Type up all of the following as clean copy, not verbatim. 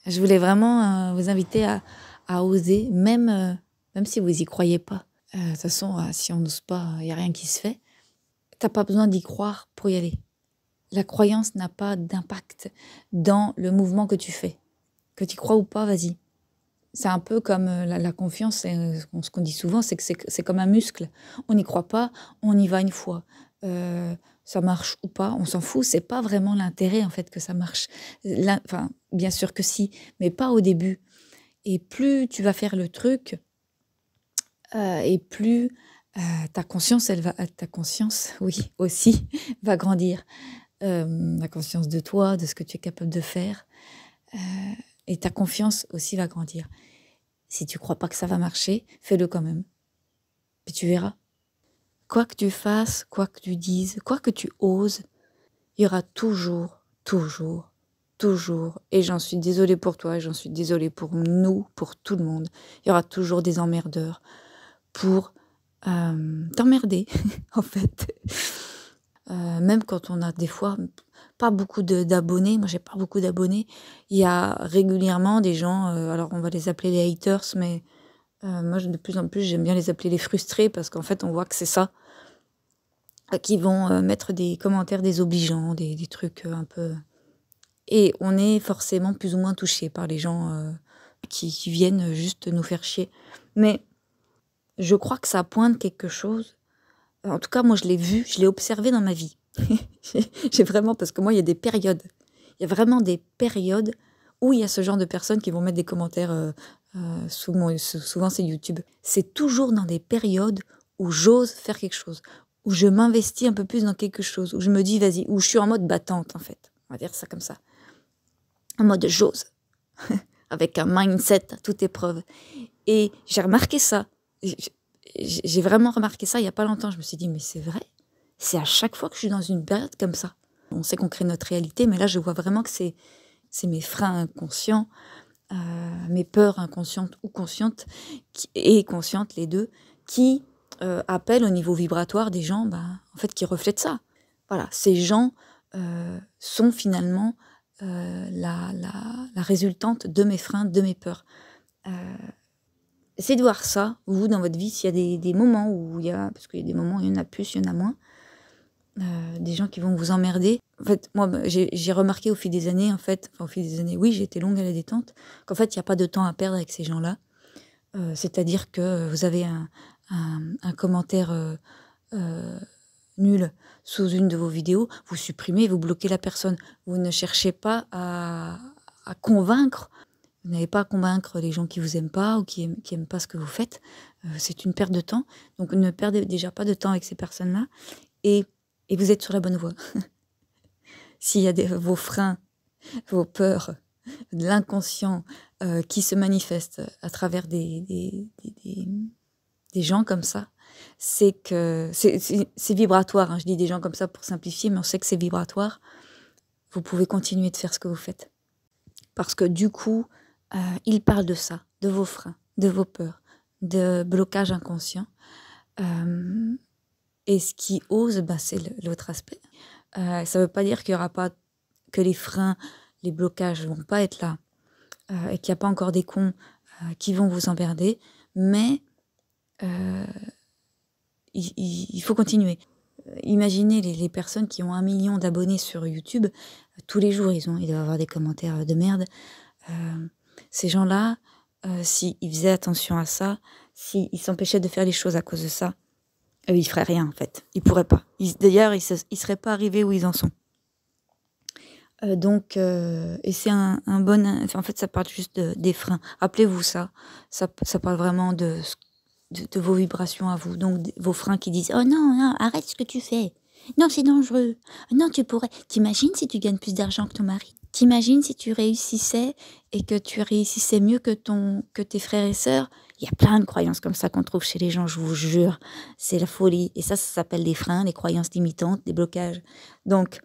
Je voulais vraiment vous inviter à oser, même si vous y croyez pas. De toute façon, si on n'ose pas, il n'y a rien qui se fait. T'as pas besoin d'y croire pour y aller. La croyance n'a pas d'impact dans le mouvement que tu fais. Que tu y crois ou pas, vas-y. C'est un peu comme la confiance, ce qu'on dit souvent, c'est que c'est comme un muscle. On n'y croit pas, on y va une fois. Ça marche ou pas, on s'en fout. C'est pas vraiment l'intérêt en fait que ça marche. Enfin, bien sûr que si, mais pas au début. Et plus tu vas faire le truc, et plus ta conscience, oui, aussi, va grandir. La conscience de toi, de ce que tu es capable de faire. Et ta confiance aussi va grandir. Si tu crois pas que ça va marcher, fais-le quand même. Puis tu verras. Quoi que tu fasses, quoi que tu dises, quoi que tu oses, il y aura toujours, et j'en suis désolée pour toi, et j'en suis désolée pour nous, pour tout le monde, il y aura toujours des emmerdeurs pour t'emmerder, en fait. Même quand on a des fois pas beaucoup d'abonnés, moi j'ai pas beaucoup d'abonnés, il y a régulièrement des gens, alors on va les appeler les haters, mais moi de plus en plus j'aime bien les appeler les frustrés, parce qu'en fait on voit que c'est ça, qui vont mettre des commentaires désobligeants, des trucs un peu... Et on est forcément plus ou moins touché par les gens qui viennent juste nous faire chier. Mais je crois que ça pointe quelque chose. En tout cas, moi, je l'ai vu, je l'ai observé dans ma vie. J'ai vraiment, parce que moi, il y a des périodes. Il y a vraiment des périodes où il y a ce genre de personnes qui vont mettre des commentaires. Souvent, c'est YouTube. C'est toujours dans des périodes où j'ose faire quelque chose, où je m'investis un peu plus dans quelque chose, où je me dis, vas-y, où je suis en mode battante, en fait. On va dire ça comme ça. En mode j'ose. Avec un mindset à toute épreuve. Et j'ai remarqué ça. J'ai vraiment remarqué ça il n'y a pas longtemps. Je me suis dit, mais c'est vrai. C'est à chaque fois que je suis dans une période comme ça. On sait qu'on crée notre réalité, mais là, je vois vraiment que c'est mes freins inconscients, mes peurs inconscientes ou conscientes, et conscientes, les deux, qui appellent au niveau vibratoire des gens en fait, qui reflètent ça. Voilà, ces gens sont finalement la résultante de mes freins, de mes peurs. Essayez de voir ça, vous, dans votre vie, s'il y a des moments où il y a, parce qu'il y a des moments où il y en a plus, il y en a moins, des gens qui vont vous emmerder. En fait, moi, j'ai remarqué au fil des années, oui, j'ai été longue à la détente, qu'en fait, il n'y a pas de temps à perdre avec ces gens-là. C'est-à-dire que vous avez un commentaire nul sous une de vos vidéos, vous supprimez, vous bloquez la personne. Vous ne cherchez pas à convaincre. Vous n'avez pas à convaincre les gens qui vous aiment pas ou qui aiment pas ce que vous faites. C'est une perte de temps. Donc ne perdez déjà pas de temps avec ces personnes-là. Et vous êtes sur la bonne voie. S'il y a vos freins, vos peurs, de l'inconscient qui se manifestent à travers des gens comme ça, c'est que c'est vibratoire. Hein. Je dis des gens comme ça pour simplifier, mais on sait que c'est vibratoire. Vous pouvez continuer de faire ce que vous faites. Parce que du coup, il parle de ça, de vos freins, de vos peurs, de blocage inconscient. Et ce qui ose, c'est l'autre aspect. Ça ne veut pas dire qu'il n'y aura pas que les freins, les blocages ne vont pas être là, et qu'il n'y a pas encore des cons qui vont vous emmerder, mais il faut continuer. Imaginez les personnes qui ont 1 million d'abonnés sur YouTube, tous les jours ils doivent avoir des commentaires de merde. Ces gens-là, s'ils faisaient attention à ça, s'ils s'empêchaient de faire les choses à cause de ça, ils feraient rien en fait. Ils pourraient pas. D'ailleurs, ils seraient pas arrivés où ils en sont. Donc, et c'est un bon... En fait, ça parle juste des freins. Rappelez-vous ça. Ça parle vraiment de vos vibrations à vous. Donc, vos freins qui disent « Oh non, non, arrête ce que tu fais. Non, c'est dangereux. Non, tu pourrais... T'imagines si tu gagnes plus d'argent que ton mari? T'imagines si tu réussissais et que tu réussissais mieux que tes frères et sœurs? » Il y a plein de croyances comme ça qu'on trouve chez les gens, je vous jure. C'est la folie. Et ça s'appelle des freins, des croyances limitantes, des blocages. Donc,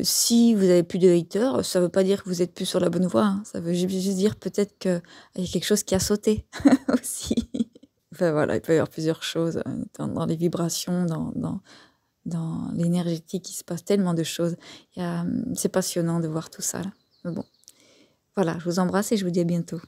si vous avez plus de haters, ça veut pas dire que vous êtes plus sur la bonne voie. Hein. Ça veut juste dire peut-être qu'il y a quelque chose qui a sauté aussi. Enfin voilà, il peut y avoir plusieurs choses dans les vibrations, dans l'énergétique, il se passe tellement de choses. C'est passionnant de voir tout ça là. Mais bon, Voilà, je vous embrasse et je vous dis à bientôt.